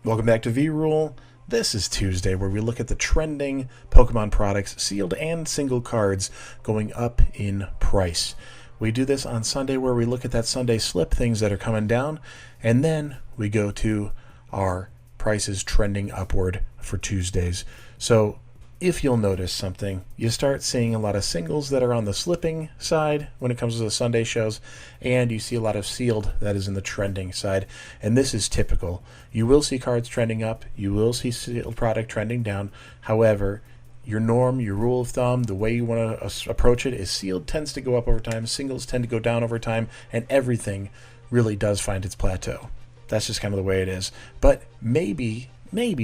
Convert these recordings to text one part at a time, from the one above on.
Welcome back to V-Rule. This is Tuesday, where we look at the trending Pokemon products, sealed and single cards, going up in price. We do this on Sunday, where we look at that Sunday slip, things that are coming down, and then we go to our prices trending upward for Tuesdays. So if you'll notice something, you start seeing a lot of singles that are on the slipping side when it comes to the Sunday shows, and you see a lot of sealed that is in the trending side. And this is typical. You will see cards trending up, you will see sealed product trending down. However, your norm, your rule of thumb, the way you want to approach it is sealed tends to go up over time, singles tend to go down over time, and everything really does find its plateau. That's just kind of the way it is. But maybe,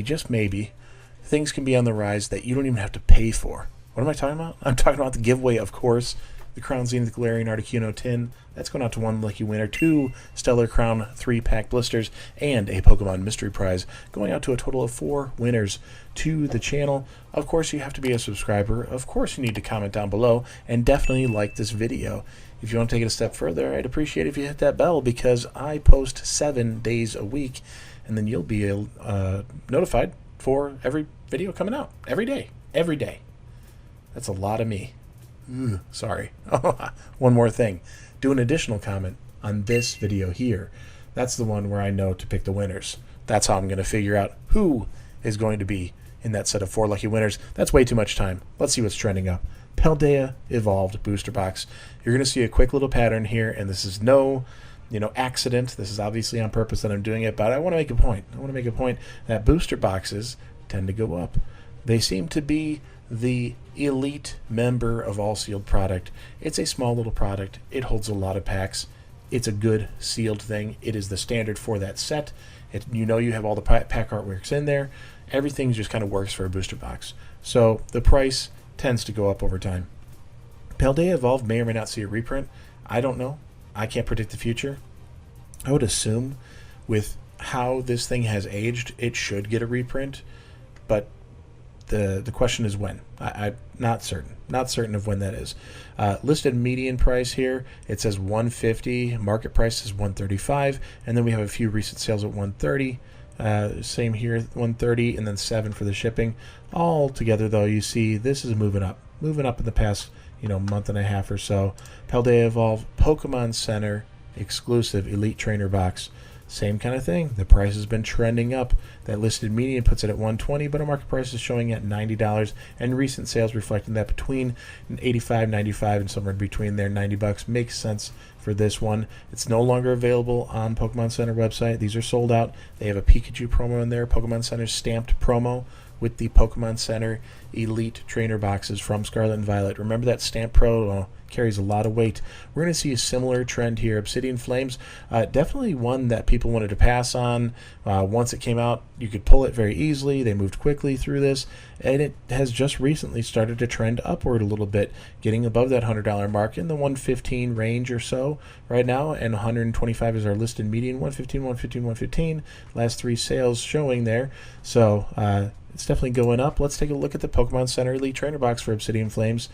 just maybe, things can be on the rise that you don't even have to pay for. What am I talking about? I'm talking about the giveaway, of course. The Crown Zenith Galarian Articuno tin. That's going out to one lucky winner. 2 Stellar Crown 3-pack blisters. And a Pokemon Mystery Prize. Going out to a total of 4 winners to the channel. Of course, you have to be a subscriber. Of course, you need to comment down below. And definitely like this video. If you want to take it a step further, I'd appreciate it if you hit that bell, because I post 7 days a week. And then you'll be notified for every video coming out every day. That's a lot of me. Sorry. One more thing. Do an additional comment on this video here. That's the one where I know to pick the winners. That's how I'm going to figure out who is going to be in that set of 4 lucky winners. That's way too much time. Let's see what's trending up. Paldea Evolved Booster Box. You're going to see a quick little pattern here, and this is no accident. This is obviously on purpose that I'm doing it, but I want to make a point. That booster boxes tend to go up. They seem to be the elite member of all sealed product. It's a small little product. It holds a lot of packs. It's a good sealed thing. It is the standard for that set. You have all the pack artworks in there. Everything just kind of works for a booster box. So the price tends to go up over time. Paldea Evolved may or may not see a reprint. I don't know. I can't predict the future. I would assume with how this thing has aged, it should get a reprint, but the question is when. I'm not certain of when that is. Listed median price here, it says $150. Market price is $135, and then we have a few recent sales at $130. Same here, $130, and then $7 for the shipping. All together, though, you see this is moving up in the past month and a half or so. Paldea Evolved Pokemon Center exclusive Elite Trainer box. Same kind of thing. The price has been trending up. That listed median puts it at $120, but our market price is showing at $90, and recent sales reflecting that between $85, $95, and somewhere in between there. $90 makes sense for this one. It's no longer available on Pokemon Center website. These are sold out. They have a Pikachu promo in there, Pokemon Center stamped promo with the Pokemon Center Elite Trainer boxes from Scarlet and Violet. Remember that stamp pro carries a lot of weight. We're going to see a similar trend here. Obsidian Flames, definitely one that people wanted to pass on. Once it came out, you could pull it very easily. They moved quickly through this, and it has just recently started to trend upward a little bit, getting above that $100 mark in the $115 range or so right now, and $125 is our listed median. $115, $115, $115. Last 3 sales showing there. So it's definitely going up. Let's take a look at the Pokemon Center Elite Trainer box for Obsidian Flames.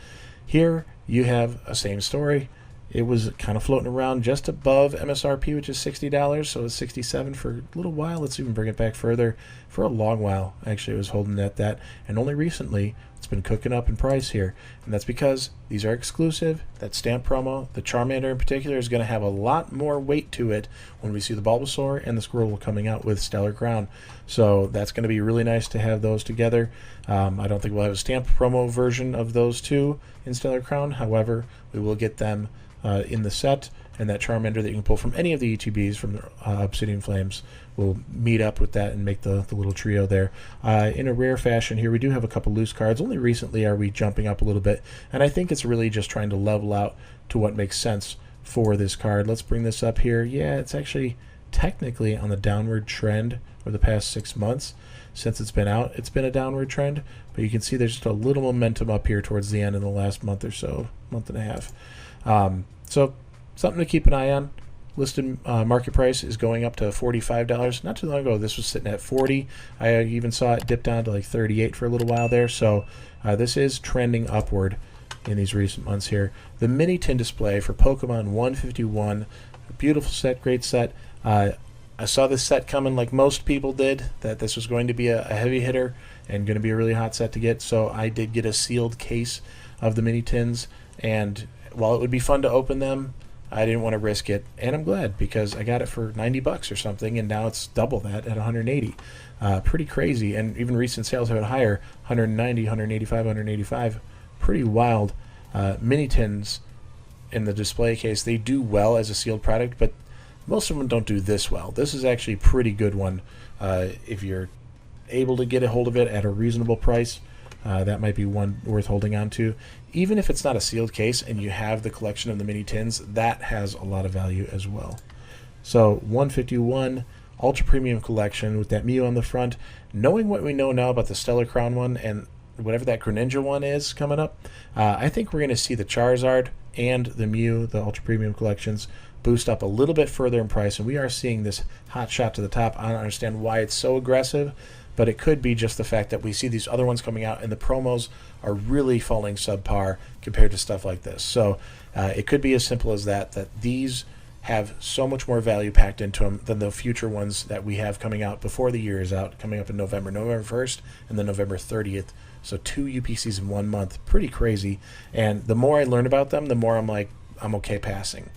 Here you have a same story. It was kind of floating around just above MSRP, which is $60, so it's $67 for a little while. Let's even bring it back further. For a long while, actually, it was holding at that, and only recently it's been cooking up in price here, and that's because these are exclusive. That stamp promo, the Charmander in particular, is going to have a lot more weight to it when we see the Bulbasaur and the Squirtle coming out with Stellar Crown. So that's going to be really nice to have those together. I don't think we'll have a stamp promo version of those two in Stellar Crown. However, we will get them in the set, and that Charmander that you can pull from any of the ETBs from Obsidian Flames will meet up with that and make the little trio there. In a rare fashion here, we do have a couple loose cards. Only recently are we jumping up a little bit, and I think it's really just trying to level out to what makes sense for this card. Let's bring this up here. Yeah, it's actually technically on the downward trend for the past 6 months. Since it's been out, it's been a downward trend, but you can see there's just a little momentum up here towards the end in the last month or so, month and a half. So something to keep an eye on. Listed market price is going up to $45. Not too long ago, this was sitting at $40. I even saw it dip down to like $38 for a little while there. So this is trending upward in these recent months here. The mini tin display for Pokemon 151, a beautiful set, great set. I saw this set coming like most people did, that this was going to be a heavy hitter and going to be a really hot set to get. So I did get a sealed case of the mini tins, and while it would be fun to open them, I didn't want to risk it, and I'm glad because I got it for $90 or something, and now it's double that at 180. Pretty crazy, and even recent sales have it higher, 190, 185, 185. Pretty wild. Mini tins in the display case, they do well as a sealed product, but most of them don't do this well. This is actually a pretty good one. If you're able to get a hold of it at a reasonable price, that might be one worth holding on to. Even if it's not a sealed case and you have the collection of the mini tins, that has a lot of value as well. So 151 Ultra Premium Collection with that Mew on the front. Knowing what we know now about the Stellar Crown one and whatever that Greninja one is coming up, I think we're going to see the Charizard and the Mew, the Ultra Premium Collections, boost up a little bit further in price, and we are seeing this hot shot to the top. I don't understand why it's so aggressive, but it could be just the fact that we see these other ones coming out and the promos are really falling subpar compared to stuff like this. So it could be as simple as that these have so much more value packed into them than the future ones that we have coming out before the year is out, coming up in November 1st and then November 30th. So 2 UPCs in 1 month. Pretty crazy. And the more I learn about them, the more I'm like, I'm okay passing.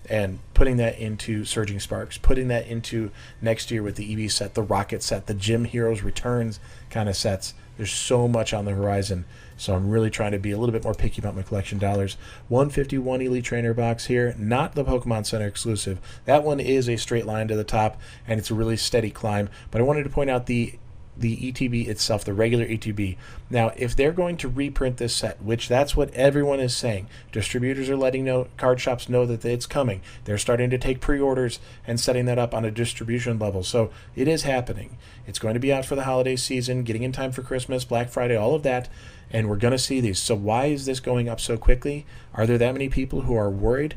And putting that into Surging Sparks, putting that into next year with the EV set, the Rocket set, the Gym Heroes Returns kind of sets. There's so much on the horizon. So I'm really trying to be a little bit more picky about my collection dollars. 151 Elite Trainer box here, not the Pokemon Center exclusive. That one is a straight line to the top, and it's a really steady climb. But I wanted to point out the ETB itself, the regular ETB. Now, if they're going to reprint this set, which that's what everyone is saying, distributors are letting card shops know that it's coming. They're starting to take pre-orders and setting that up on a distribution level. So it is happening. It's going to be out for the holiday season, getting in time for Christmas, Black Friday, all of that, and we're going to see these. So why is this going up so quickly? Are there that many people who are worried,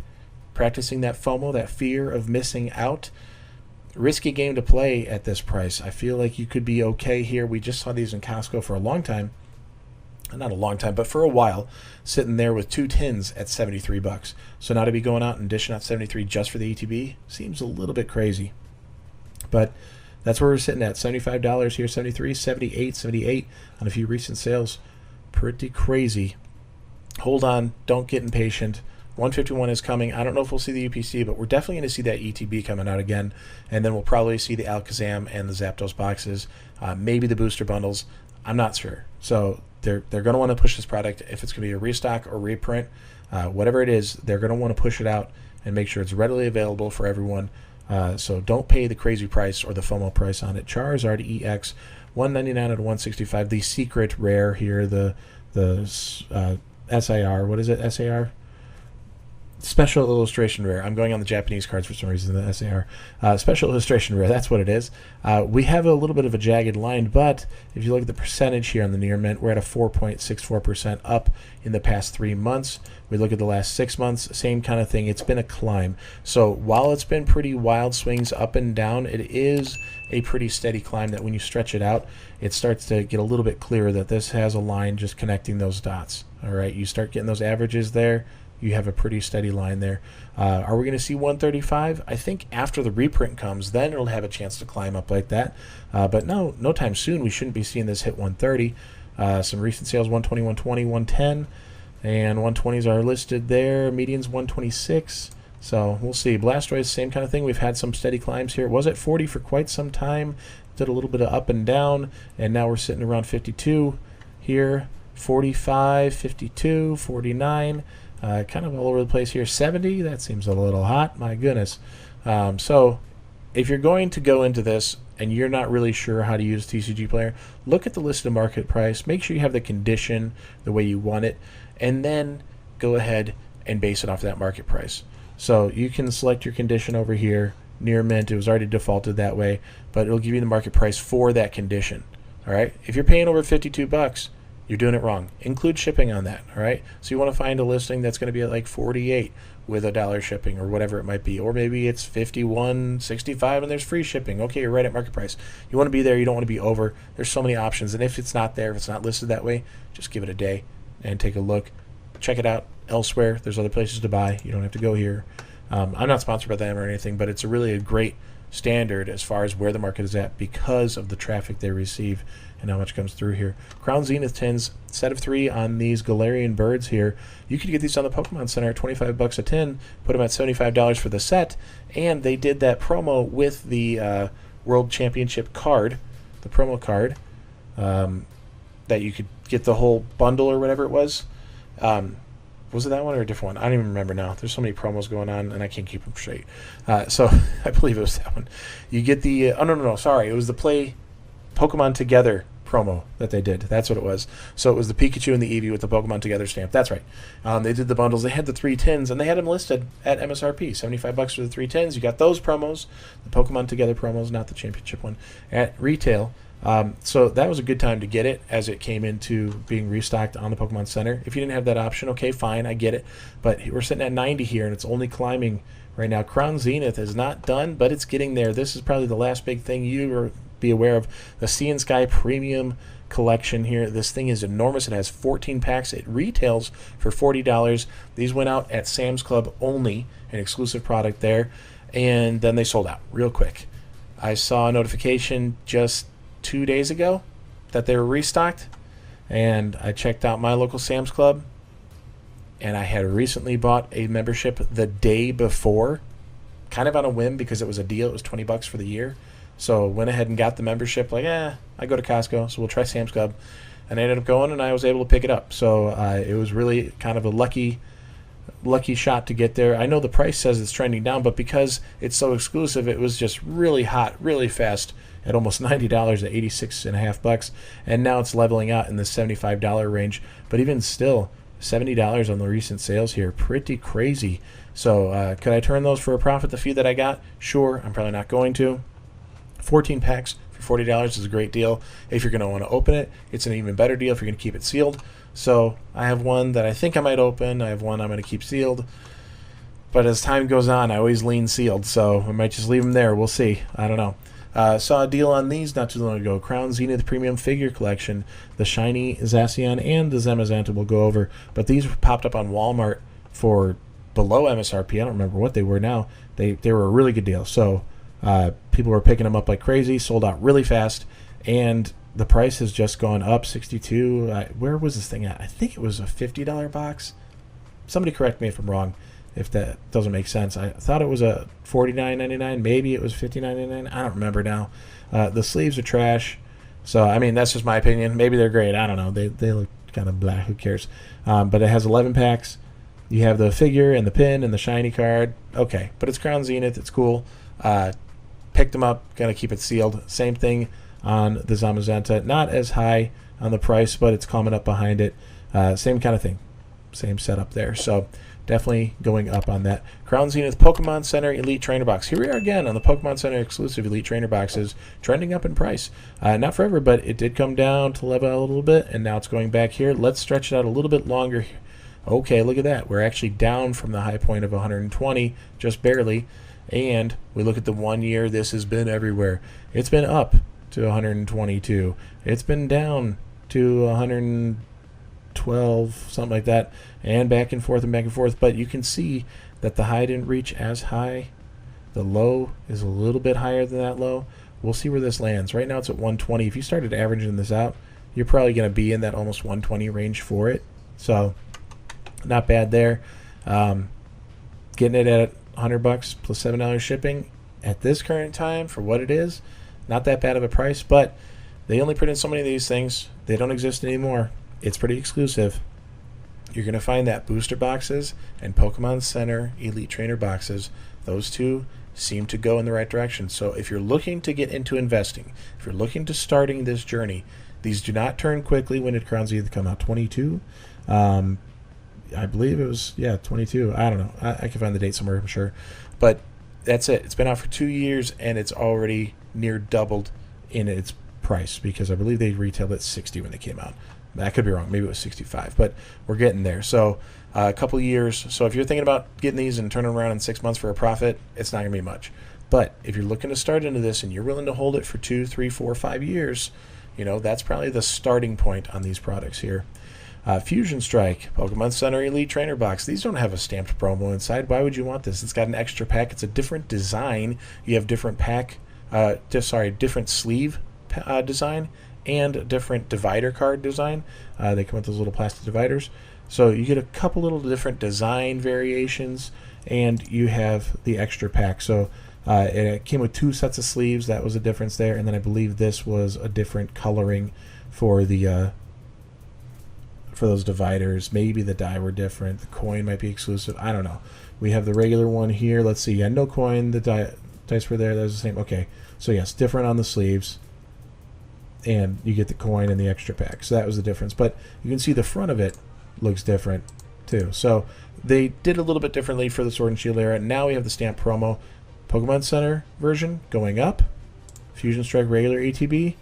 practicing that FOMO, that fear of missing out? Risky game to play at this price. I feel like you could be okay here. We just saw these in Costco for a long time. Not a long time, but for a while, sitting there with 2 tins at $73. So now to be going out and dishing out $73 just for the ETB seems a little bit crazy. But that's where we're sitting at. $75 here, $73, $78, $78 on a few recent sales. Pretty crazy. Hold on. Don't get impatient. 151 is coming. I don't know if we'll see the UPC, but we're definitely going to see that ETB coming out again. And then we'll probably see the Alakazam and the Zapdos boxes, maybe the booster bundles. I'm not sure. So they're going to want to push this product. If it's going to be a restock or reprint, whatever it is, they're going to want to push it out and make sure it's readily available for everyone. So don't pay the crazy price or the FOMO price on it. Charizard EX, $199 out of $165. The secret rare here, the SIR. What is it? SAR? Special illustration rare. I'm going on the Japanese cards for some reason, the SAR. Special illustration rare, that's what it is. We have a little bit of a jagged line, but if you look at the percentage here on the near mint, we're at a 4.64% up in the past 3 months. We look at the last 6 months, same kind of thing. It's been a climb. So while it's been pretty wild swings up and down, it is a pretty steady climb that when you stretch it out, it starts to get a little bit clearer that this has a line just connecting those dots. All right, you start getting those averages there. You have a pretty steady line there. Are we going to see 135? I think after the reprint comes, then it'll have a chance to climb up like that. But no time soon. We shouldn't be seeing this hit 130. Some recent sales, 120, 120, 110. And 120s are listed there. Median's 126. So we'll see. Blastoise, same kind of thing. We've had some steady climbs here. It was at 40 for quite some time. Did a little bit of up and down. And now we're sitting around 52 here. 45, 52, 49. Kind of all over the place here. 70, that seems a little hot. My goodness. So if you're going to go into this and you're not really sure how to use TCG Player, look at the listed market price. Make sure you have the condition the way you want it, and then go ahead and base it off that market price. So you can select your condition over here. Near mint, it was already defaulted that way, but it'll give you the market price for that condition. All right. If you're paying over $52, you're doing it wrong. Include shipping on that, all right? So you want to find a listing that's going to be at like 48 with $1 shipping or whatever it might be. Or maybe it's 51.65 and there's free shipping. Okay, you're right at market price. You want to be there. You don't want to be over. There's so many options. And if it's not there, if it's not listed that way, just give it a day and take a look. Check it out elsewhere. There's other places to buy. You don't have to go here. I'm not sponsored by them or anything, but it's really a great standard as far as where the market is at because of the traffic they receive and how much comes through here. Crown Zenith tins, set of 3 on these Galarian birds here. You could get these on the Pokemon Center at 25 bucks a tin, put them at $75 for the set, and they did that promo with the World Championship card, the promo card, that you could get the whole bundle or whatever it was. Was it that one or a different one? I don't even remember now. There's so many promos going on, and I can't keep them straight. So I believe it was that one. You get the... no, sorry. It was the Play Pokemon Together promo that they did. That's what it was. So it was the Pikachu and the Eevee with the Pokemon Together stamp. That's right. They did the bundles. They had the 3 tins, and they had them listed at MSRP. 75 bucks for the 3 tins. You got those promos, the Pokemon Together promos, not the championship one, at retail. So that was a good time to get it as it came into being restocked on the Pokemon Center. If you didn't have that option, okay, fine, I get it. But we're sitting at 90 here, and it's only climbing right now. Crown Zenith is not done, but it's getting there. This is probably the last big thing you be aware of. The Sea and Sky Premium Collection here. This thing is enormous. It has 14 packs. It retails for $40. These went out at Sam's Club only, an exclusive product there, and then they sold out real quick. I saw a notification just 2 days ago that they were restocked, and I checked out my local Sam's Club, and I had recently bought a membership the day before, kind of on a whim because it was a deal. It was 20 bucks for the year. So went ahead and got the membership. Like, I go to Costco, so we'll try Sam's Club. And I ended up going, and I was able to pick it up. So it was really kind of a lucky shot to get there. I know the price says it's trending down, but because it's so exclusive, it was just really hot, really fast at almost $90 at 86.5 bucks. And now it's leveling out in the $75 range. But even still, $70 on the recent sales here, pretty crazy. So could I turn those for a profit, the few that I got? Sure, I'm probably not going to. 14 packs for $40 is a great deal. If you're going to want to open it, it's an even better deal if you're going to keep it sealed. So I have one that I think I might open. I have one I'm going to keep sealed. But as time goes on, I always lean sealed, so I might just leave them there. We'll see. I don't know. Saw a deal on these not too long ago. Crown Zenith Premium Figure Collection. The Shiny Zacian and the Zamazenta we'll go over. But these popped up on Walmart for below MSRP. I don't remember what they were now. They were a really good deal. So people were picking them up like crazy, sold out really fast, and the price has just gone up. 62. Where was this thing at? I think it was a $50 box. Somebody correct me if I'm wrong, if that doesn't make sense. I thought it was a $49.99. Maybe it was $59.99. I don't remember now. The sleeves are trash. So, I mean, that's just my opinion. Maybe they're great. I don't know. They look kind of blah. Who cares? But it has 11 packs. You have the figure and the pin and the shiny card. Okay, but it's Crown Zenith. It's cool. Picked them up. Got to keep it sealed. Same thing on the Zamazenta. Not as high on the price, but it's coming up behind it. Same kind of thing. Same setup there. So definitely going up on that. Crown Zenith Pokemon Center Elite Trainer Box. Here we are again on the Pokemon Center exclusive Elite Trainer Boxes, trending up in price. Not forever, but it did come down to level out a little bit, and now it's going back here. Let's stretch it out a little bit longer. Okay, look at that. We're actually down from the high point of 120, just barely. And we look at the 1 year, this has been everywhere. It's been up to 122. It's been down to 112, something like that, and back and forth and back and forth. But you can see that the high didn't reach as high. The low is a little bit higher than that low. We'll see where this lands. Right now it's at 120. If you started averaging this out, you're probably going to be in that almost 120 range for it. So not bad there. Getting it at $100 plus $7 shipping at this current time for what it is, not that bad of a price, but they only printed so many of these things. They don't exist anymore. It's pretty exclusive. You're going to find that booster boxes and Pokemon Center Elite Trainer boxes. Those two seem to go in the right direction. So if you're looking to get into investing, if you're looking to starting this journey, these do not turn quickly. When did Crown Zenith come out? 22? I believe it was, 22. I don't know. I can find the date somewhere, I'm sure. But that's it. It's been out for 2 years, and it's already near doubled in its price because I believe they retailed at 60 when they came out. I could be wrong. Maybe it was 65, but we're getting there. So a couple years. So if you're thinking about getting these and turning around in 6 months for a profit, it's not going to be much. But if you're looking to start into this and you're willing to hold it for 2, 3, 4, 5 years, that's probably the starting point on these products here. Fusion Strike, Pokemon Center Elite Trainer Box. These don't have a stamped promo inside. Why would you want this? It's got an extra pack. It's a different design. You have different different sleeve design and different divider card design. They come with those little plastic dividers. So you get a couple little different design variations, and you have the extra pack. So it came with 2 sets of sleeves. That was a difference there. And then I believe this was a different coloring for the for those dividers. Maybe the die were different. The coin might be exclusive. I don't know. We have the regular one here. Let's see. Yeah, no coin. The dice were there. That was the same. Okay. So yes, different on the sleeves. And you get the coin and the extra pack. So that was the difference. But you can see the front of it looks different too. So they did a little bit differently for the Sword and Shield era. Now we have the stamp promo. Pokemon Center version going up. Fusion Strike regular ATB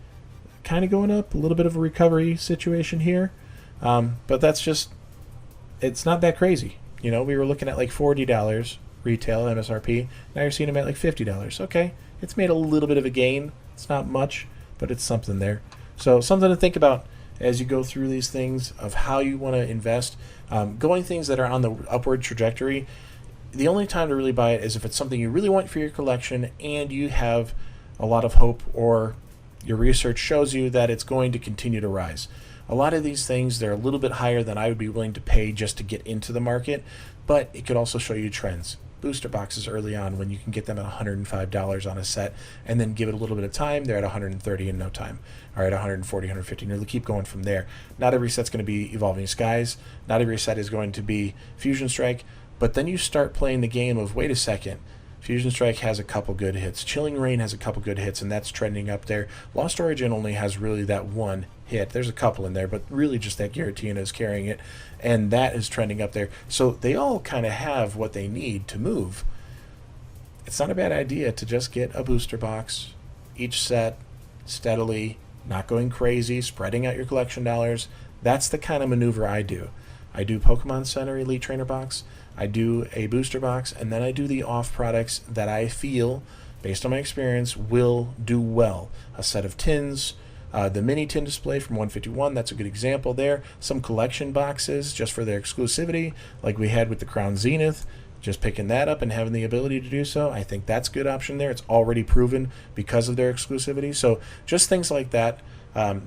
kind of going up. A little bit of a recovery situation here. But that's just, it's not that crazy. You know, we were looking at like $40 retail MSRP. Now you're seeing them at like $50. Okay, it's made a little bit of a gain. It's not much, but it's something there. So something to think about as you go through these things of how you want to invest. Going things that are on the upward trajectory, the only time to really buy it is if it's something you really want for your collection and you have a lot of hope, or your research shows you that it's going to continue to rise. A lot of these things, they're a little bit higher than I would be willing to pay just to get into the market, but it could also show you trends. Booster boxes early on, when you can get them at $105 on a set, and then give it a little bit of time, they're at $130 in no time, or at $140, $150, and they'll keep going from there. Not every set's going to be Evolving Skies. Not every set is going to be Fusion Strike, but then you start playing the game of, wait a second, Fusion Strike has a couple good hits. Chilling Reign has a couple good hits, and that's trending up there. Lost Origin only has really that one hit. There's a couple in there, but really just that Giratina is carrying it, and that is trending up there. So they all kind of have what they need to move. It's not a bad idea to just get a booster box, each set, steadily, not going crazy, spreading out your collection dollars. That's the kind of maneuver I do. I do Pokemon Center Elite Trainer Box, I do a booster box, and then I do the off products that I feel, based on my experience, will do well. A set of tins, the mini tin display from 151, that's a good example there. Some collection boxes just for their exclusivity, like we had with the Crown Zenith. Just picking that up and having the ability to do so, I think that's a good option there. It's already proven because of their exclusivity. So just things like that.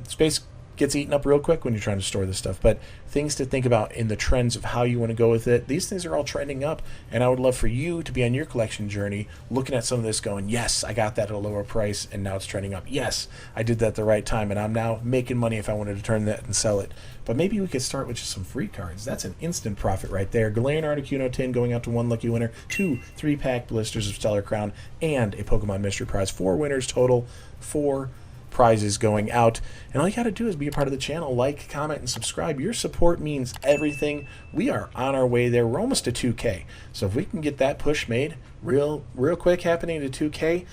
Space gets eaten up real quick when you're trying to store this stuff, but things to think about in the trends of how you want to go with it. These things are all trending up, and I would love for you to be on your collection journey looking at some of this going, yes, I got that at a lower price and now it's trending up. Yes, I did that at the right time and I'm now making money if I wanted to turn that and sell it. But maybe we could start with just some free cards. That's an instant profit right there. Galarian Articuno tin going out to 1 lucky winner, 2 3-pack blisters of Stellar Crown, and a Pokemon Mystery Prize. 4 winners total, 4 prizes going out, and all you got to do is be a part of the channel, like, comment, and subscribe. Your support means everything. We are on our way there. We're almost to 2K, so if we can get that push made real quick, happening to 2K,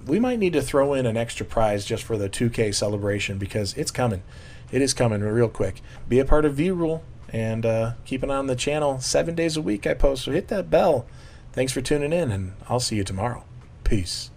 we might need to throw in an extra prize just for the 2K celebration, because it's coming. It is coming real quick. Be a part of V-Rule, and keep an eye on the channel. 7 days a week I post, so hit that bell. Thanks for tuning in, and I'll see you tomorrow. Peace.